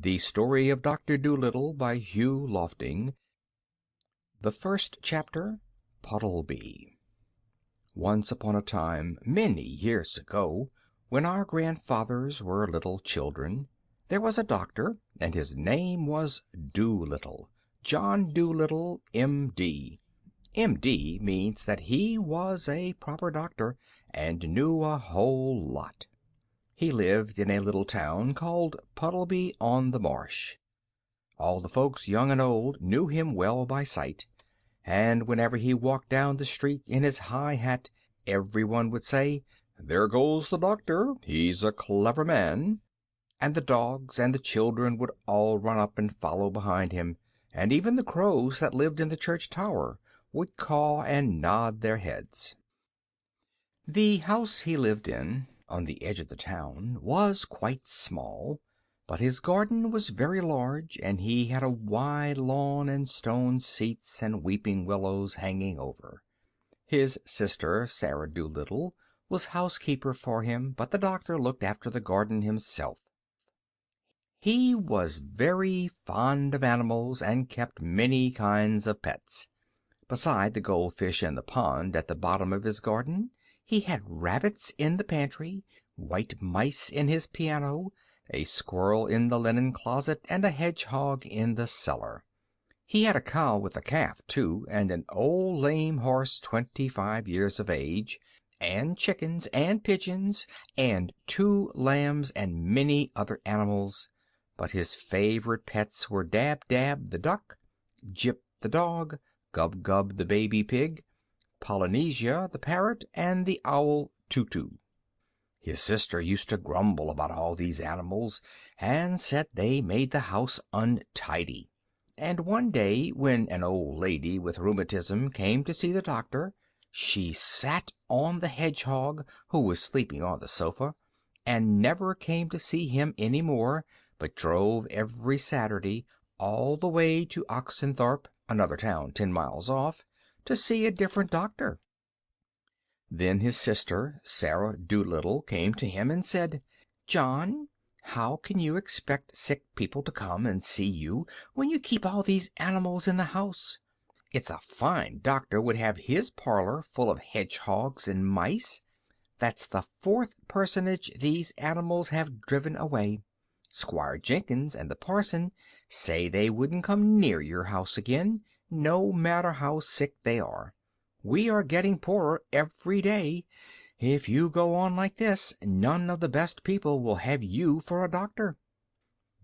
The Story of Doctor Dolittle by Hugh Lofting. The first chapter, Puddleby. Once upon a time, many years ago, when our grandfathers were little children, there was a doctor, and his name was Dolittle, John Dolittle, M.D. M.D. means that he was a proper doctor and knew a whole lot. He lived in a little town called Puddleby on the Marsh. All the folks, young and old, knew him well by sight, and whenever he walked down the street in his high hat, everyone would say, "There goes the doctor, he's a clever man," and the dogs and the children would all run up and follow behind him, and even the crows that lived in the church tower would caw and nod their heads. The house he lived in, on the edge of the town, was quite small, but his garden was very large, and he had a wide lawn and stone seats and weeping willows hanging over. His sister, Sarah Dolittle, was housekeeper for him, but the doctor looked after the garden himself. He was very fond of animals and kept many kinds of pets. Beside the goldfish in the pond at the bottom of his garden, he had rabbits in the pantry, white mice in his piano, a squirrel in the linen closet, and a hedgehog in the cellar. He had a cow with a calf, too, and an old lame horse 25 years of age, and chickens and pigeons, and 2 lambs, and many other animals. But his favorite pets were Dab-Dab the duck, Jip the dog, Gub-Gub the baby pig, Polynesia the parrot, and the owl Too-Too. His sister used to grumble about all these animals, and said they made the house untidy. And one day, when an old lady with rheumatism came to see the doctor, she sat on the hedgehog, who was sleeping on the sofa, and never came to see him any more, but drove every Saturday all the way to Oxenthorpe, another town 10 miles off, to see a different doctor. Then his sister, Sarah Dolittle, came to him and said, "John, how can you expect sick people to come and see you when you keep all these animals in the house? It's a fine doctor would have his parlor full of hedgehogs and mice. That's the 4th personage these animals have driven away. Squire Jenkins and the parson say they wouldn't come near your house again, no matter how sick they are. We are getting poorer every day. If you go on like this, none of the best people will have you for a doctor."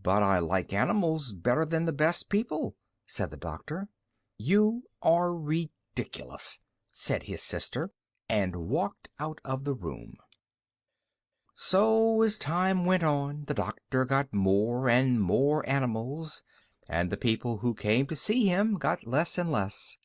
"But I like animals better than the best people," said the doctor. "You are ridiculous," said his sister, and walked out of the room. So as time went on, the doctor got more and more animals, and the people who came to see him got less and less,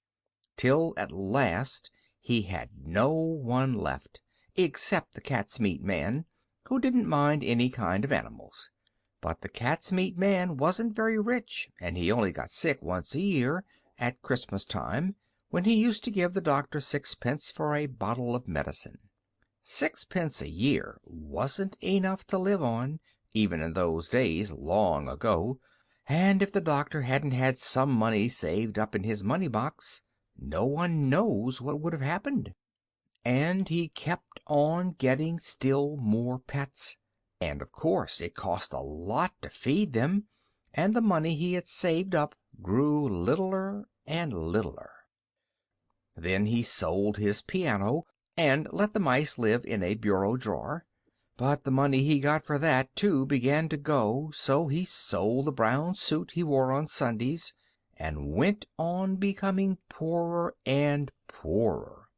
till at last he had no one left, except the cat's meat man, who didn't mind any kind of animals. But the cat's meat man wasn't very rich, and he only got sick once a year, at Christmas time, when he used to give the doctor 6 pence for a bottle of medicine. 6 pence a year wasn't enough to live on, even in those days long ago, and if the doctor hadn't had some money saved up in his money box, no one knows what would have happened. And he kept on getting still more pets, and of course it cost a lot to feed them, and the money he had saved up grew littler and littler. Then he sold his piano, and let the mice live in a bureau drawer. But the money he got for that, too, began to go, so he sold the brown suit he wore on Sundays, and went on becoming poorer and poorer.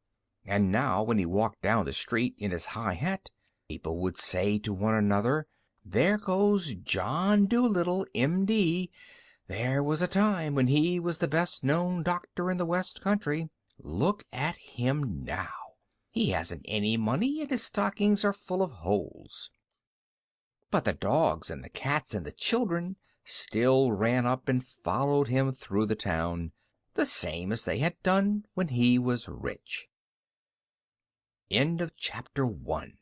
And now, when he walked down the street in his high hat, people would say to one another, "There goes John Dolittle, M.D. There was a time when he was the best known doctor in the West Country. Look at him now. He hasn't any money, and his stockings are full of holes." But the dogs and the cats and the children still ran up and followed him through the town, the same as they had done when he was rich. End of chapter 1.